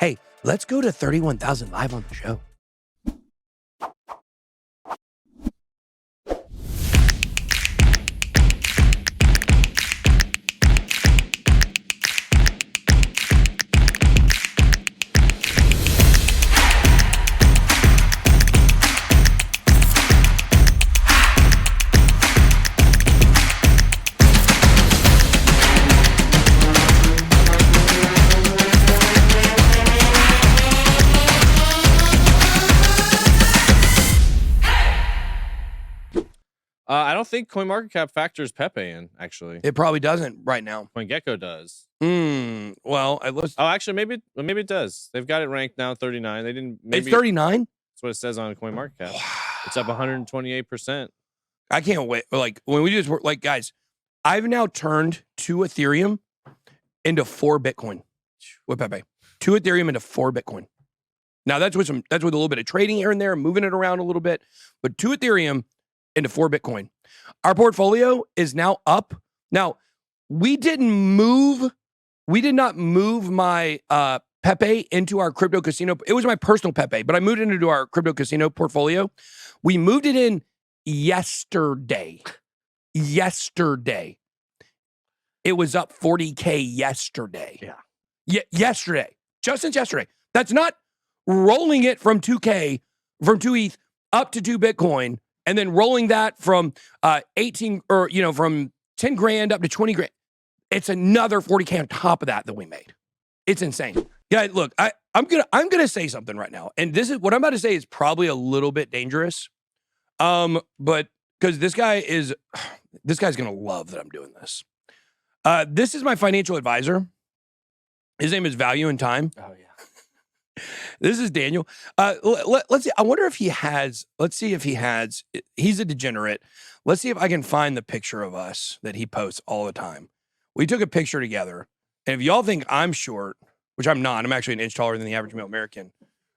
Hey, let's go to 31,000 live on the show. I don't think CoinMarketCap factors Pepe in, actually. It probably doesn't right now. CoinGecko does. Well, Oh, actually, maybe it does. They've got it ranked now 39. They didn't. Maybe it's 39. That's what it says on CoinMarketCap. Wow. It's up 128%. I can't wait. Like when we just like, guys, I've now turned 2 Ethereum into 4 Bitcoin with Pepe. 2 Ethereum into 4 Bitcoin. Now that's with a little bit of trading here and there, moving it around a little bit, but 2 Ethereum into 4 Bitcoin. Our portfolio is now up. Now, we did not move my Pepe into our crypto casino. It was my personal Pepe, but I moved it into our crypto casino portfolio. We moved it in yesterday. Yesterday. It was up 40K yesterday. Yeah. Yesterday. Just since yesterday. That's not rolling it from 2K, from 2 ETH up to 2 Bitcoin, and then rolling that from 18 or, from 10 grand up to 20 grand. It's another 40K on top of that we made. It's insane. Yeah, look, I'm gonna say something right now. And this is what I'm about to say is probably a little bit dangerous. But because this guy's gonna love that I'm doing this. This is my financial advisor. His name is Value in Time. Oh yeah. This is Daniel. Let's see. I wonder if he has. Let's see if he has. He's a degenerate. Let's see if I can find the picture of us that he posts all the time. We took a picture together, and if y'all think I'm short, which I'm not, I'm actually an inch taller than the average male American.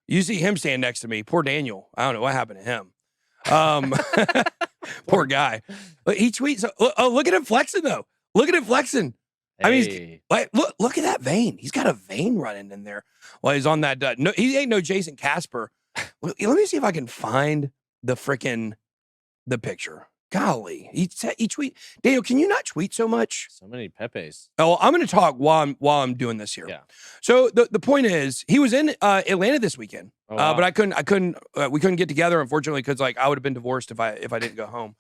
You see him stand next to me. Poor Daniel. I don't know what happened to him. Poor guy. But he tweets. Oh, look at him flexing though. Look at him flexing. I mean, look at that vein. He's got a vein running in there while he's on that. No, he ain't no Jason Casper. Let me see if I can find the picture. Golly, he tweet. Daniel, can you not tweet so much? So many Pepes. Oh, I'm going to talk while I'm doing this here. Yeah. So the point is, he was in Atlanta this weekend, wow. but we couldn't get together, unfortunately, because I would have been divorced if I didn't go home.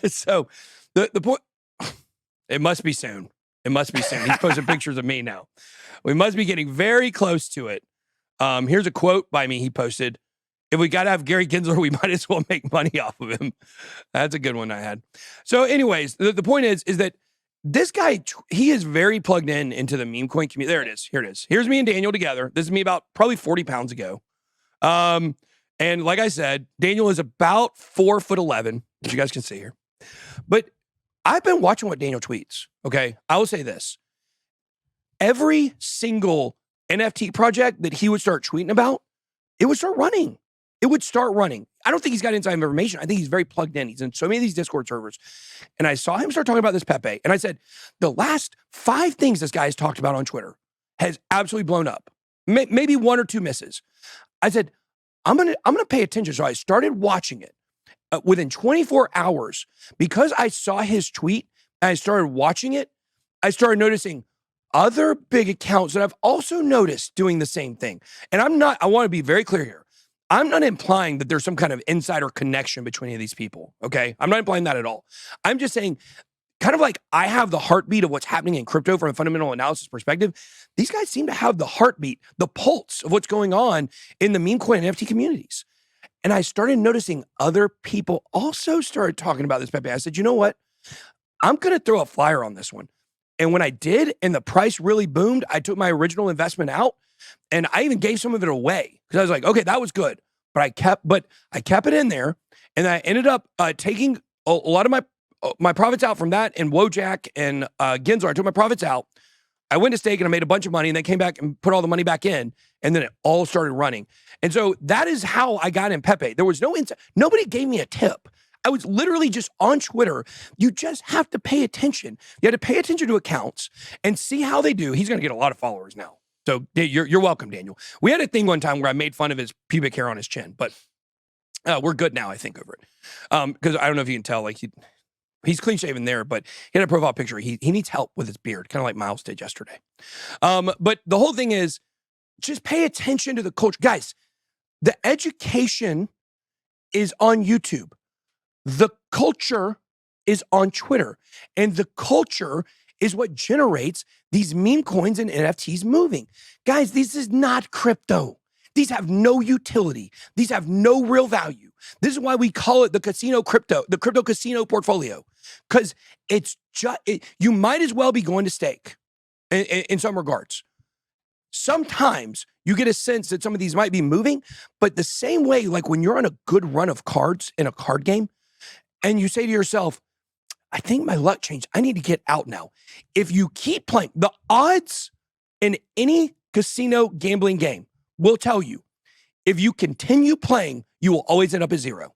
So the point, it must be soon. It must be soon. He's posting pictures of me now. We must be getting very close to it. Here's a quote by me he posted. If we got to have Gary Gensler, we might as well make money off of him. That's a good one I had. So anyways, the point is that this guy, he is very plugged into the meme coin community. There it is. Here it is. Here's me and Daniel together. This is me about probably 40 pounds ago. And like I said, Daniel is about 4'11", as you guys can see here. But I've been watching what Daniel tweets, okay? I will say this. Every single NFT project that he would start tweeting about, it would start running. It would start running. I don't think he's got inside information. I think he's very plugged in. He's in so many of these Discord servers. And I saw him start talking about this Pepe. And I said, the last 5 things this guy has talked about on Twitter has absolutely blown up. Maybe 1 or 2 misses. I said, I'm gonna pay attention. So I started watching it. Within 24 hours, because I saw his tweet and I started watching it, I started noticing other big accounts that I've also noticed doing the same thing. And I want to be very clear here. I'm not implying that there's some kind of insider connection between any of these people, okay? I'm not implying that at all. I'm just saying, kind of like I have the heartbeat of what's happening in crypto from a fundamental analysis perspective, these guys seem to have the heartbeat, the pulse of what's going on in the meme coin and NFT communities. And I started noticing other people also started talking about this Pepe. I said, you know what? I'm going to throw a flyer on this one. And when I did, and the price really boomed, I took my original investment out, and I even gave some of it away because I was like, okay, that was good. But I kept it in there, and I ended up taking a lot of my profits out from that and Wojak and Gensler. I took my profits out. I went to stake and I made a bunch of money, and then came back and put all the money back in, and then it all started running. And so that is how I got in Pepe. There was nobody gave me a tip. I was literally just on Twitter. You just have to pay attention. You have to pay attention to accounts and see how they do. He's going to get a lot of followers now. So you're welcome, Daniel. We had a thing one time where I made fun of his pubic hair on his chin, but we're good now, I think, over it. Because I don't know if you can tell, like he's clean shaven there, but he had a profile picture. He needs help with his beard, kind of like Miles did yesterday. But the whole thing is just pay attention to the culture. Guys, the education is on YouTube. The culture is on Twitter. And the culture is what generates these meme coins and NFTs moving. Guys, this is not crypto. These have no utility. These have no real value. This is why we call it the crypto casino portfolio. Because it's just, you might as well be going to stake in some regards. Sometimes you get a sense that some of these might be moving, but the same way, like when you're on a good run of cards in a card game, and you say to yourself, I think my luck changed. I need to get out now. If you keep playing, the odds in any casino gambling game will tell you, if you continue playing, you will always end up at zero.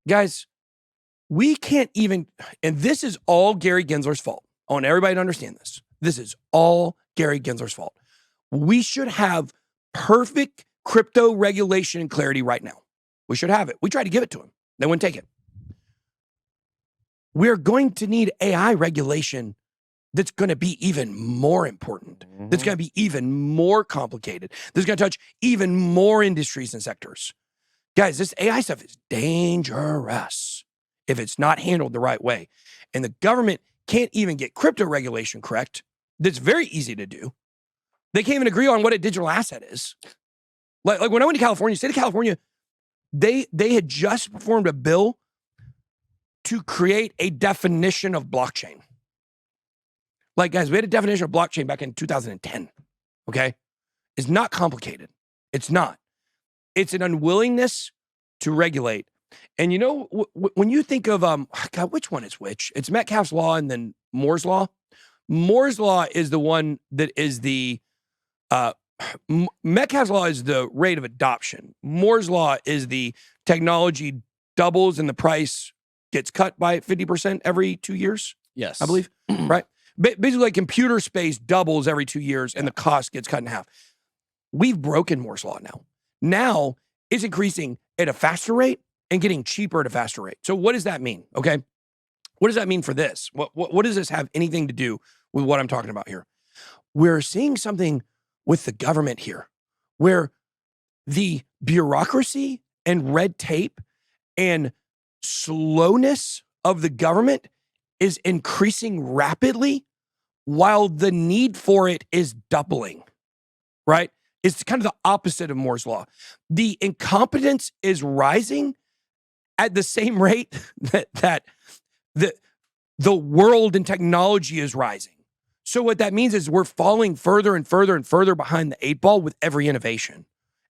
Guys, we can't even, and this is all Gary Gensler's fault. I want everybody to understand this. This is all Gary Gensler's fault. We should have perfect crypto regulation and clarity right now. We should have it. We tried to give it to him. They wouldn't take it. We're going to need AI regulation that's going to be even more important. That's going to be even more complicated. That's going to touch even more industries and sectors. Guys, this AI stuff is dangerous if it's not handled the right way. And the government can't even get crypto regulation correct. That's very easy to do. They can't even agree on what a digital asset is. Like when I went to California, state of California, they had just performed a bill to create a definition of blockchain. Like, guys, we had a definition of blockchain back in 2010, okay? It's not complicated. It's not. It's an unwillingness to regulate. And you know, when you think of, God, which one is which? It's Metcalfe's Law and then Moore's Law. Moore's Law is the one that is the, Metcalfe's Law is the rate of adoption. Moore's Law is the technology doubles and the price gets cut by 50% every 2 years. Yes. I believe, right? Basically, like computer space doubles every 2 years and the cost gets cut in half. We've broken Moore's Law now. Now it's increasing at a faster rate and getting cheaper at a faster rate. So what does that mean? Okay. What does that mean for this? What does this have anything to do with what I'm talking about here? We're seeing something with the government here where the bureaucracy and red tape and slowness of the government is increasing rapidly while the need for it is doubling, right? It's kind of the opposite of Moore's Law. The incompetence is rising at the same rate that the world and technology is rising. So what that means is we're falling further and further and further behind the 8 ball with every innovation.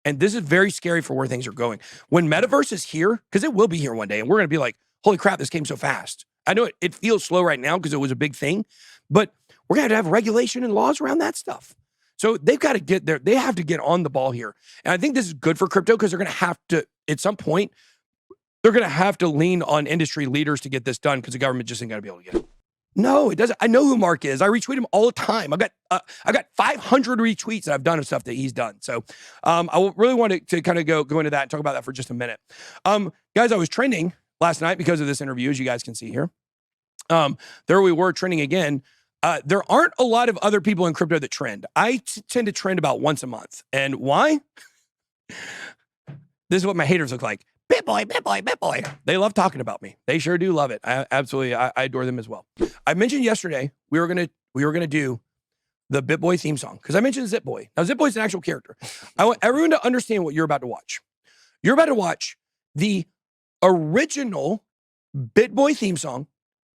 And this is very scary for where things are going. When metaverse is here, because it will be here one day, and we're going to be like, holy crap, this came so fast. I know it feels slow right now because it was a big thing, but we're going to have regulation and laws around that stuff. So they've got to get there. They have to get on the ball here. And I think this is good for crypto because they're going to have to, at some point, they're going to have to lean on industry leaders to get this done because the government just ain't going to be able to get it. No, it doesn't. I know who Mark is. I retweet him all the time. I got 500 retweets that I've done of stuff that he's done. So I really want to kind of go into that and talk about that for just a minute. Guys, I was trending last night because of this interview, as you guys can see here. There we were trending again. There aren't a lot of other people in crypto that trend. I tend to trend about once a month. And why? This is what my haters look like. BitBoy, BitBoy, BitBoy. They love talking about me. They sure do love it. I adore them as well. I mentioned yesterday we were gonna do the BitBoy theme song because I mentioned ZipBoy. Now ZipBoy's an actual character. I want everyone to understand what you're about to watch. You're about to watch the original BitBoy theme song,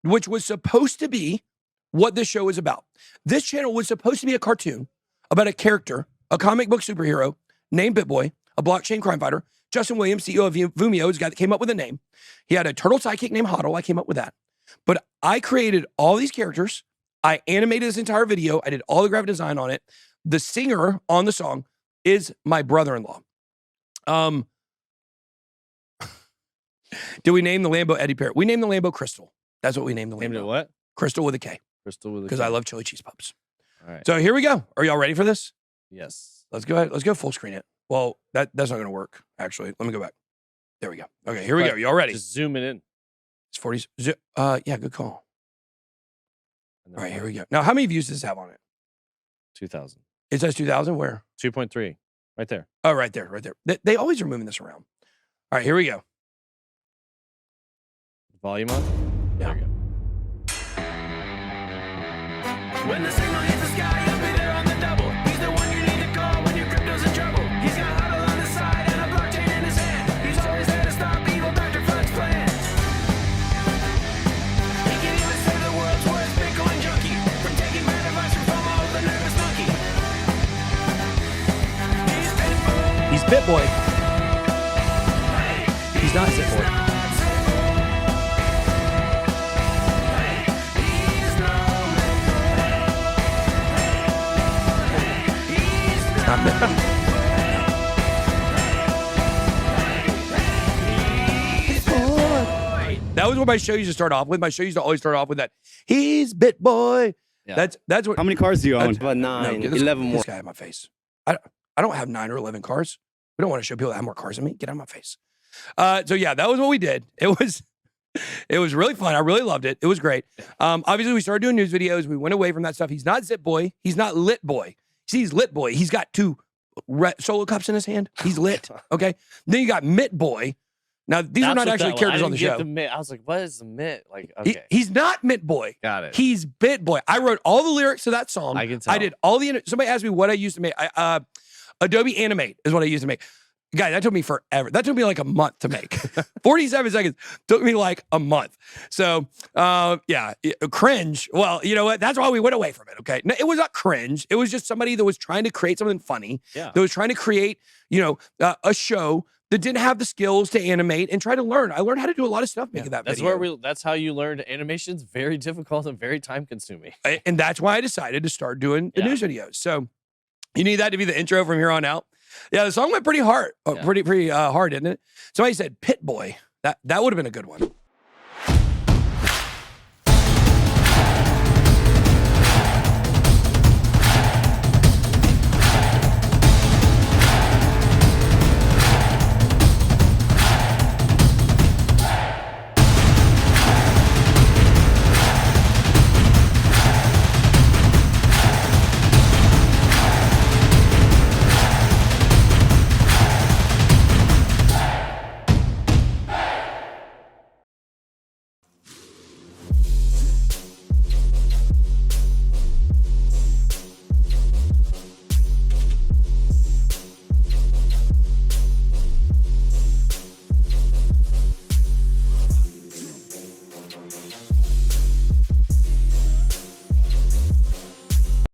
which was supposed to be what this show is about. This channel was supposed to be a cartoon about a character, a comic book superhero named Bitboy, a blockchain crime fighter. Justin Williams, CEO of Vimeo, is the guy that came up with the name. He had a turtle sidekick named Hodl. I came up with that. But I created all these characters. I animated this entire video. I did all the graphic design on it. The singer on the song is my brother-in-law. Did we name the Lambo Eddie Parrott? We named the Lambo Crystal. That's what we named the Lambo. Named it what? Crystal with a K. Crystal with a K. Because I love chili cheese pups. All right. So here we go. Are y'all ready for this? Yes. Let's go ahead. Let's go full screen it. Well, that's not going to work, actually. Let me go back. There we go. Okay, here we go. Y'all ready? Just zoom it in. It's 40. Yeah, good call. All right, here we go. Now, how many views does this have on it? 2,000. It says 2,000. Where? 2.3. Right there. Oh, right there, right there. They always are moving this around. All right, here we go. Volume on? Yeah. There we go. When the signal hits the sky, I'll be there on the double. He's the one you need to call when your crypto's in trouble. He's got a huddle on his side and a blockchain in his hand. He's always there to stop evil Dr. Flood's plans. He can even save the world's worst Bitcoin junkie from taking bad advice from FOMO, the nervous monkey. He's Bitboy. He's Bitboy. He's not Zipboy. That was what my show used to start off with. My show used to always start off with that. He's Bitboy. Yeah. That's what. How many cars do you own? About 9, 11 more. This guy in my face. I don't have 9 or 11 cars. We don't want to show people that have more cars than me. Get out of my face. So yeah, that was what we did. It was really fun. I really loved it. It was great. Obviously, we started doing news videos. We went away from that stuff. He's not Zip Boy. He's not Lit Boy. See, he's Lit Boy. He's got 2 solo cups in his hand. He's lit. Okay. Then you got Mitt Boy. Now, these are not actually characters on the show. I was like, what is the mitt? Like, okay. He's not Mitt Boy. Got it. He's Bit Boy. I wrote all the lyrics to that song. I can tell. I did all the. Somebody asked me what I used to make. Adobe Animate is what I used to make. Guys, that took me forever. That took me like a month to make. 47 seconds took me like a month. So, yeah, cringe. Well, you know what? That's why we went away from it, okay? No, it was not cringe. It was just somebody that was trying to create something funny. Yeah. That was trying to create, a show that didn't have the skills to animate and try to learn. I learned how to do a lot of stuff making that video. That's how you learned animation's very difficult and very time consuming. And that's why I decided to start doing the news videos. So you need that to be the intro from here on out. Yeah, the song went pretty hard. Pretty hard, didn't it? Somebody said Pit Boy. That would have been a good one.